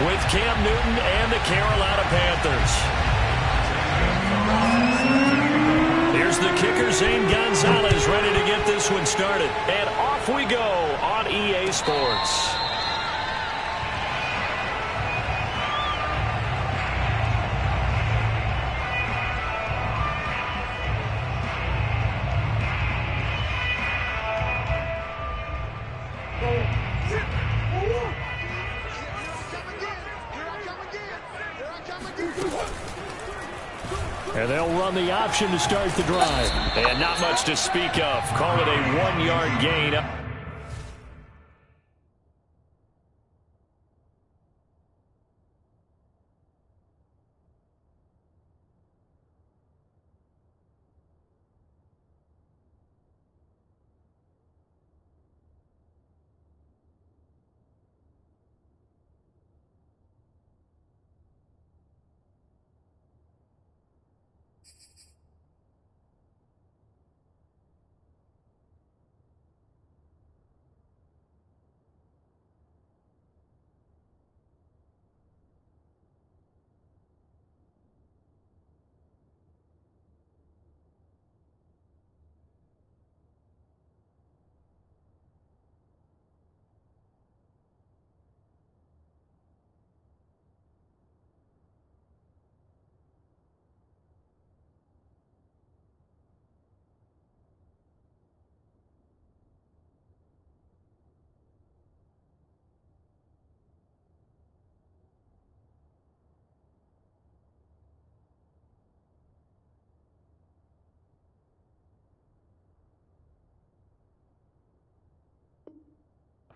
with Cam Newton and the Carolina Panthers. Here's the kicker, Zane Gonzalez, ready to get this one started. And off we go on EA Sports. And they'll run the option to start the drive. And not much to speak of. Call it a 1-yard gain.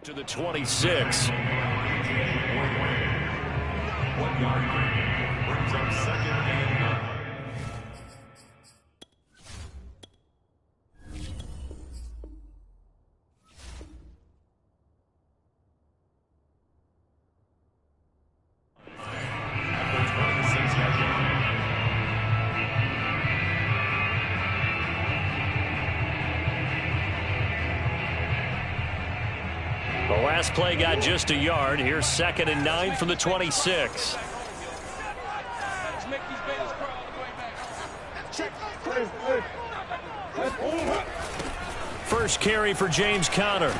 To the 26. 1 yard brings up 2nd and 9. The last play got just a yard. Here's 2nd and 9 from the 26. First carry for James Conner.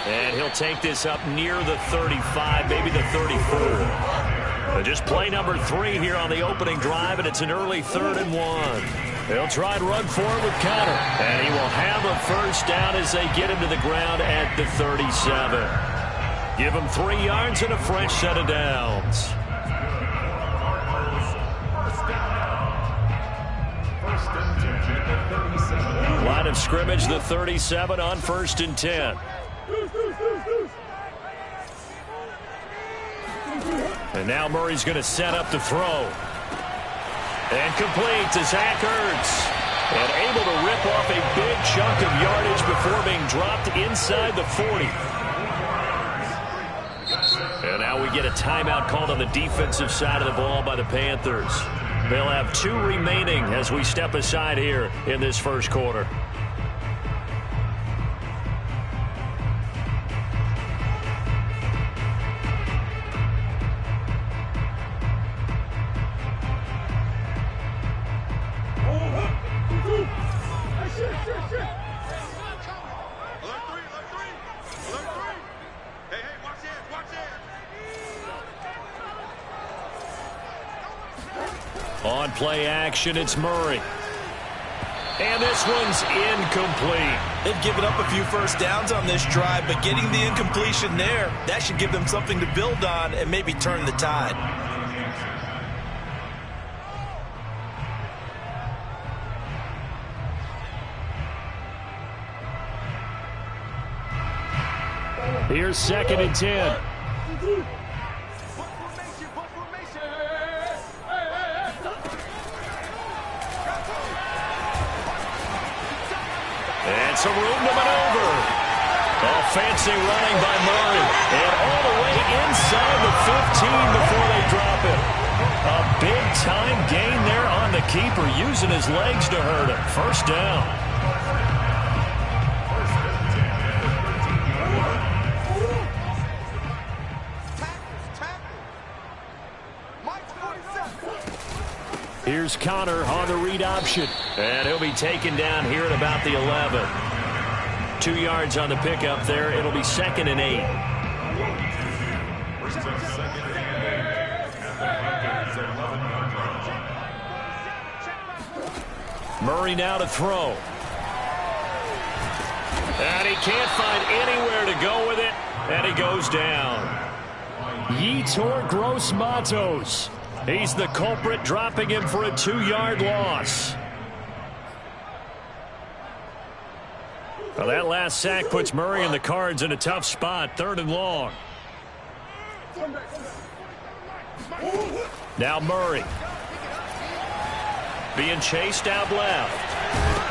And he'll take this up near the 35, maybe the 34. But just play number 3 here on the opening drive, and it's an early 3rd and 1. They'll try and run for it with Conner. And he will have a first down as they get him to the ground at the 37. Give him 3 yards and a fresh set of downs. Line of scrimmage, the 37 on 1st and 10. And now Murray's going to set up the throw. And complete to Zach Ertz. And able to rip off a big chunk of yardage before being dropped inside the 40. And now we get a timeout called on the defensive side of the ball by the Panthers. They'll have 2 remaining as we step aside here in this first quarter. On play action, it's Murray. And this one's incomplete. They've given up a few first downs on this drive, but getting the incompletion there, that should give them something to build on and maybe turn the tide. Here's 2nd and 10. And some room to maneuver. Oh, fancy running by Murray. And all the way inside the 15 before they drop it. A big-time gain there on the keeper, using his legs to hurt him. First down. Here's Connor on the read option. And he'll be taken down here at about the 11. 2 yards on the pickup there. It'll be 2nd and 8. Brings up 2nd and 8. At the 11-yard line. Murray now to throw. And he can't find anywhere to go with it. And he goes down. Yetur Gross-Matos. He's the culprit, dropping him for a 2-yard loss. Well, that last sack puts Murray and the Cards in a tough spot. 3rd and long. Now Murray. Being chased out left.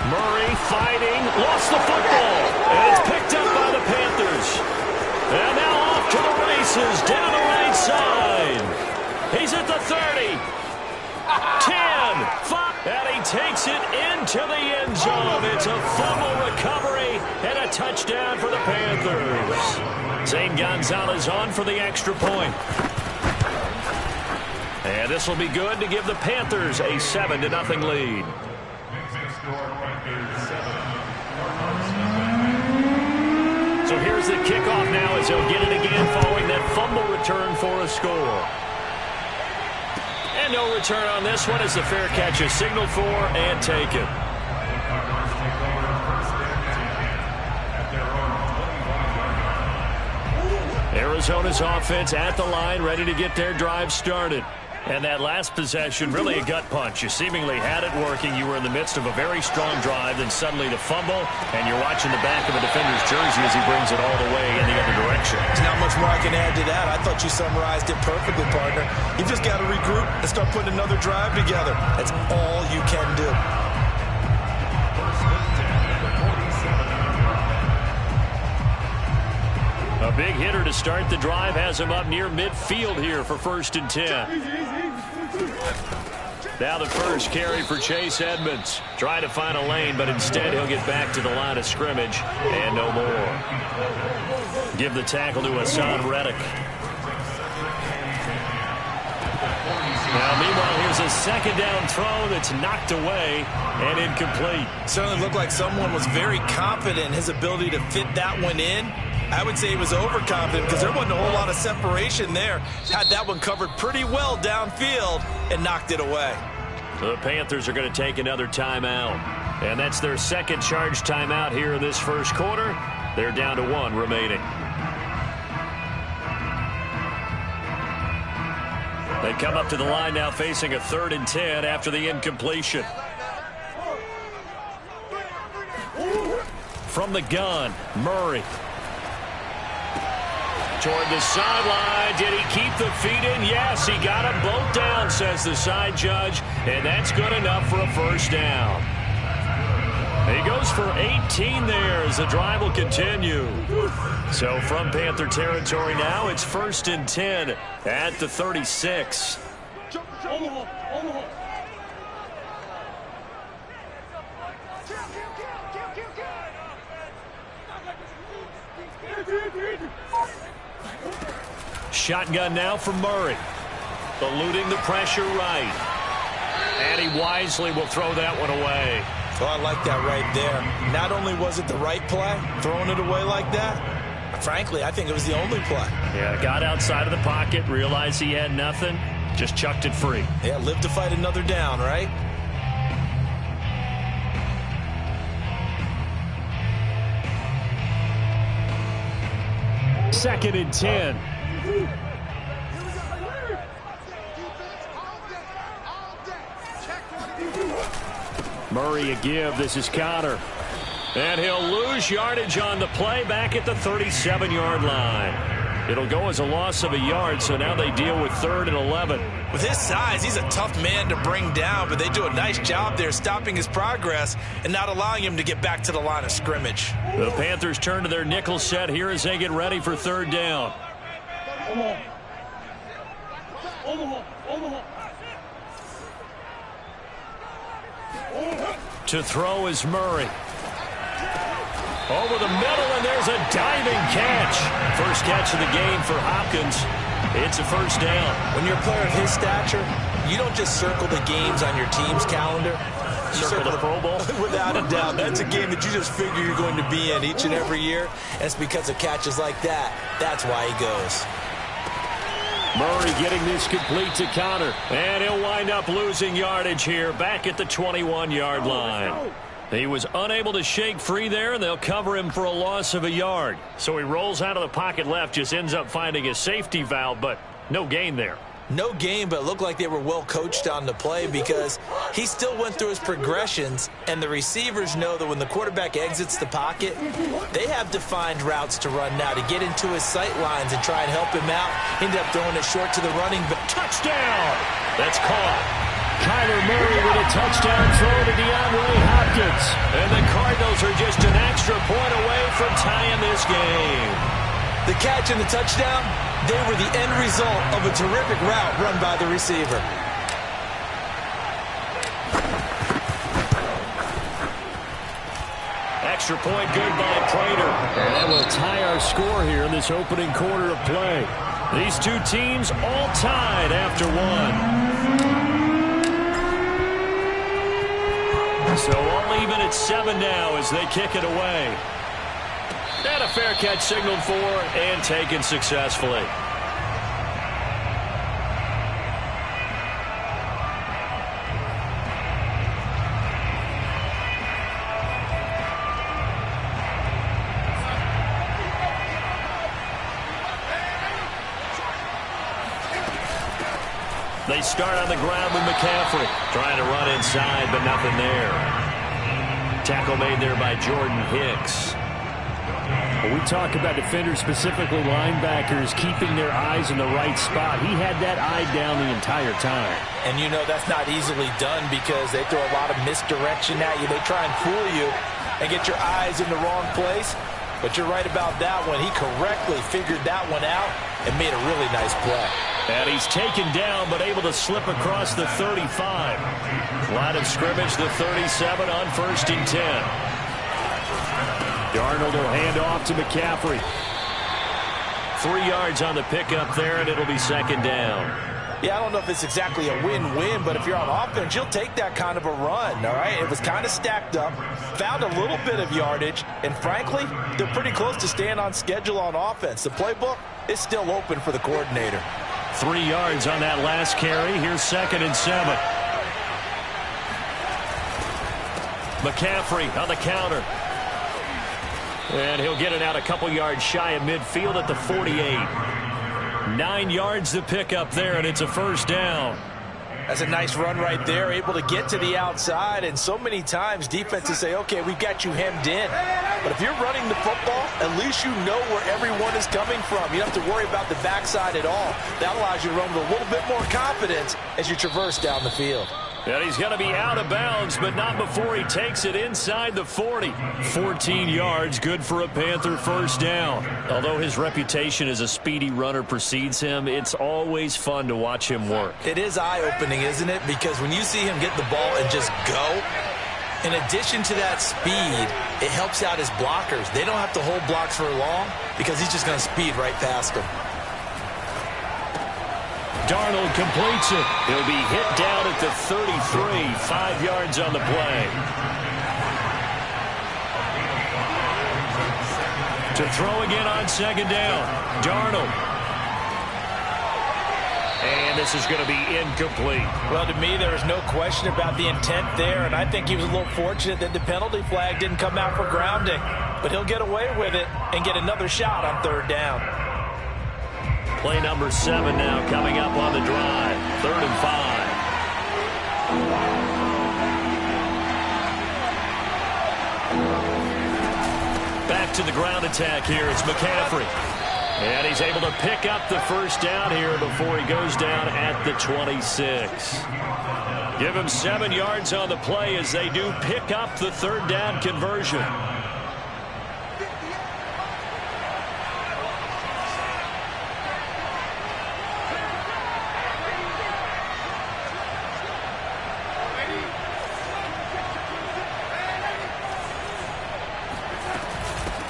Murray fighting. Lost the football. And it's picked up by the Panthers. And now off to the races. Down the right side. He's at the 30. 10. 5. And he takes it into the end zone. It's a fumble recovery and a touchdown for the Panthers. Zane Gonzalez on for the extra point. And this will be good to give the Panthers a 7-0 lead. So here's the kickoff now as he'll get it again following that fumble return for a score. And no return on this one as the fair catch is signaled for and taken. Arizona's offense at the line, ready to get their drive started. And that last possession, really a gut punch. You seemingly had it working. You were in the midst of a very strong drive, then suddenly the fumble, and you're watching the back of a defender's jersey as he brings it all the way in the other direction. There's not much more I can add to that. I thought you summarized it perfectly, partner. You just got to regroup and start putting another drive together. That's all you can do. A big hitter to start the drive has him up near midfield here for 1st and 10. Now the first carry for Chase Edmonds. Trying to find a lane, but instead he'll get back to the line of scrimmage and no more. Give the tackle to Hassan Reddick. Now, meanwhile, here's a 2nd down throw that's knocked away and incomplete. Certainly looked like someone was very confident in his ability to fit that one in. I would say he was overconfident because there wasn't a whole lot of separation there. Had that one covered pretty well downfield and knocked it away. The Panthers are going to take another timeout. And that's their 2nd charge timeout here in this first quarter. They're down to 1 remaining. They come up to the line now facing a 3rd and 10 after the incompletion. From the gun, Murray. Toward the sideline. Did he keep the feet in? Yes, he got them both down, says the side judge. And that's good enough for a 1st down. He goes for 18 there as the drive will continue. So from Panther territory now, it's 1st and 10 at the 36. Shotgun now from Murray. Eluding the pressure right. And he wisely will throw that one away. Oh, I like that right there. Not only was it the right play, throwing it away like that, frankly, I think it was the only play. Yeah, got outside of the pocket, realized he had nothing, just chucked it free. Yeah, live to fight another down, right? Second and 10. Murray a give. This is Connor. And he'll lose yardage on the play back at the 37-yard line. It'll go as a loss of a yard, so now they deal with 3rd and 11. With his size, he's a tough man to bring down, but they do a nice job there stopping his progress and not allowing him to get back to the line of scrimmage. The Panthers turn to their nickel set here as they get ready for 3rd down. To throw is Murray. Over the middle, and there's a diving catch. First catch of the game for Hopkins. It's a 1st down. When you're a player of his stature, you don't just circle the games on your team's calendar. You circle the Pro Bowl? Without a doubt. That's a game that you just figure you're going to be in each and every year. And it's because of catches like that. That's why he goes. Murray getting this complete to counter. And he'll wind up losing yardage here back at the 21-yard line. He was unable to shake free there, and they'll cover him for a loss of a yard. So he rolls out of the pocket left, just ends up finding a safety valve, but no gain there. No gain, but it looked like they were well coached on the play because he still went through his progressions, and the receivers know that when the quarterback exits the pocket, they have defined routes to run now to get into his sight lines and try and help him out. Ended up throwing it short to the running back. Touchdown! That's caught. Kyler Murray with a touchdown throw to DeAndre Hopkins. And the Cardinals are just an extra point away from tying this game. The catch and the touchdown, they were the end result of a terrific route run by the receiver. Extra point good by Prater. And that will tie our score here in this opening quarter of play. These two teams all tied after one. So all even at 7 now as they kick it away. And a fair catch signaled for and taken successfully. They start on the ground with McCaffrey. Trying to run inside, but nothing there. Tackle made there by Jordan Hicks. When we talk about defenders, specifically linebackers, keeping their eyes in the right spot, he had that eye down the entire time. And you know that's not easily done because they throw a lot of misdirection at you. They try and fool you and get your eyes in the wrong place. But you're right about that one. He correctly figured that one out and made a really nice play. And he's taken down, but able to slip across the 35. Line of scrimmage, the 37 on 1st and 10. Darnold will hand off to McCaffrey. 3 yards on the pickup there, and it'll be 2nd down. Yeah, I don't know if it's exactly a win-win, but if you're on offense, you'll take that kind of a run, all right? It was kind of stacked up, found a little bit of yardage, and frankly, they're pretty close to staying on schedule on offense. The playbook is still open for the coordinator. 3 yards on that last carry. Here's 2nd and 7. McCaffrey on the counter. And he'll get it out a couple yards shy of midfield at the 48. 9 yards to pick up there, and it's a 1st down. That's a nice run right there, able to get to the outside. And so many times defenses say, okay, we've got you hemmed in. But if you're running the football, at least you know where everyone is coming from. You don't have to worry about the backside at all. That allows you to run with a little bit more confidence as you traverse down the field. And he's going to be out of bounds, but not before he takes it inside the 40. 14 yards, good for a Panther 1st down. Although his reputation as a speedy runner precedes him, it's always fun to watch him work. It is eye-opening, isn't it? Because when you see him get the ball and just go, in addition to that speed, it helps out his blockers. They don't have to hold blocks for long because he's just going to speed right past them. Darnold completes it. He'll be hit down at the 33, 5 yards on the play. To throw again on 2nd down. Darnold. And this is going to be incomplete. Well, to me, there is no question about the intent there, and I think he was a little fortunate that the penalty flag didn't come out for grounding. But he'll get away with it and get another shot on 3rd down. Play number 7 now coming up on the drive. 3rd and 5. Back to the ground attack here. It's McCaffrey. And he's able to pick up the 1st down here before he goes down at the 26. Give him 7 yards on the play as they do pick up the 3rd down conversion.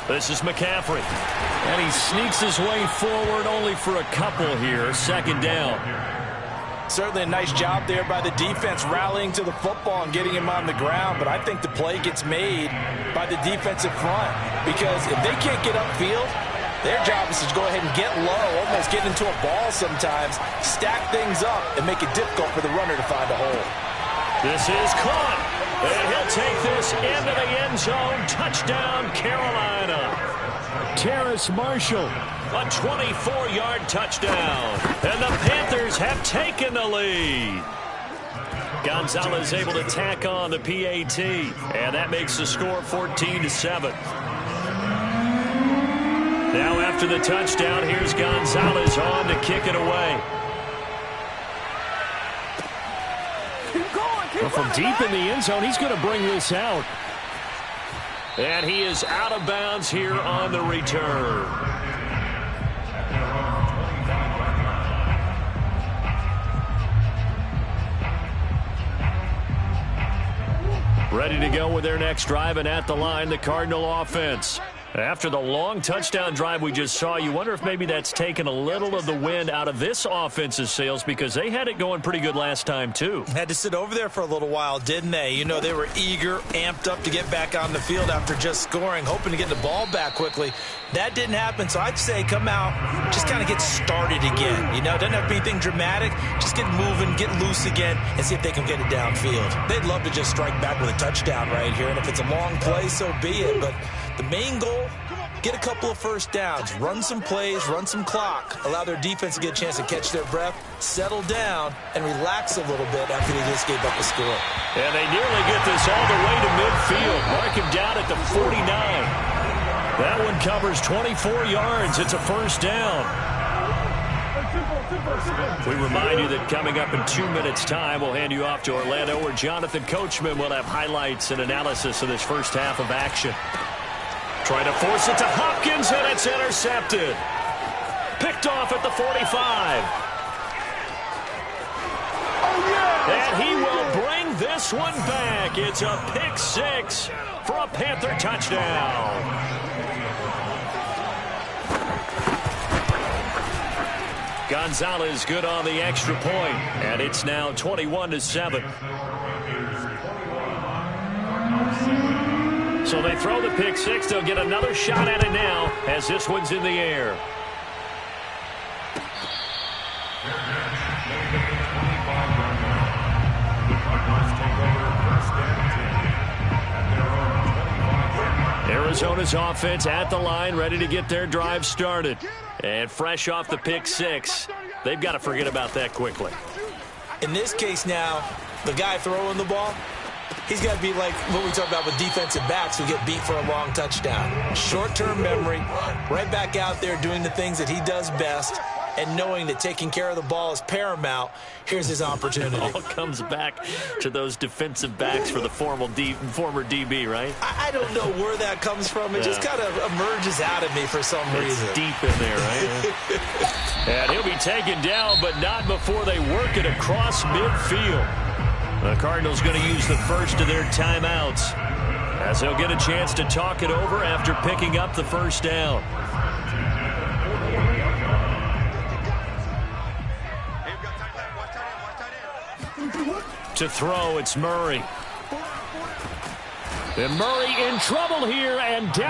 This is McCaffrey. And he sneaks his way forward only for a couple here. 2nd down. Certainly a nice job there by the defense rallying to the football and getting him on the ground, but I think the play gets made by the defensive front because if they can't get upfield, their job is to go ahead and get low, almost get into a ball sometimes, stack things up, and make it difficult for the runner to find a hole. This is caught, and he'll take this into the end zone. Touchdown, Carolina. Terrace Marshall. A 24-yard touchdown, and the Panthers have taken the lead. Gonzalez able to tack on the PAT, and that makes the score 14-7. Now after the touchdown, here's Gonzalez on to kick it away. Well, from deep in the end zone, he's going to bring this out. And he is out of bounds here on the return. Ready to go with their next drive, and at the line, the Cardinal offense. After the long touchdown drive we just saw, you wonder if maybe that's taken a little of the wind out of this offense's sails because they had it going pretty good last time, too. Had to sit over there for a little while, didn't they? You know, they were eager, amped up to get back on the field after just scoring, hoping to get the ball back quickly. That didn't happen, so I'd say come out, just kind of get started again. You know, doesn't have to be anything dramatic. Just get moving, get loose again, and see if they can get it downfield. They'd love to just strike back with a touchdown right here, and if it's a long play, so be it. But the main goal, get a couple of first downs, run some plays, run some clock, allow their defense to get a chance to catch their breath, settle down, and relax a little bit after they just gave up a score. And they nearly get this all the way to midfield. Mark him down at the 49. That one covers 24 yards. It's a first down. We remind you that coming up in 2 minutes' time, we'll hand you off to Orlando, where Jonathan Coachman will have highlights and analysis of this first half of action. Trying to force it to Hopkins, and it's intercepted. Picked off at the 45. And he will bring this one back. It's a pick six for a Panther touchdown. Gonzalez good on the extra point, and it's now 21-7. So they throw the pick six. They'll get another shot at it now as this one's in the air. Arizona's offense at the line, ready to get their drive started. And fresh off the pick six, they've got to forget about that quickly. In this case now, the guy throwing the ball, he's got to be like what we talk about with defensive backs who get beat for a long touchdown. Short-term memory, right back out there doing the things that he does best, and knowing that taking care of the ball is paramount. Here's his opportunity. It all comes back to those defensive backs for the former DB, right? I don't know where that comes from. It just kind of emerges out of me for some reason. It's deep in there, right? And he'll be taken down, but not before they work it across midfield. The Cardinals going to use the first of their timeouts as they'll get a chance to talk it over after picking up the first down. To throw, it's Murray. And Murray in trouble here and down.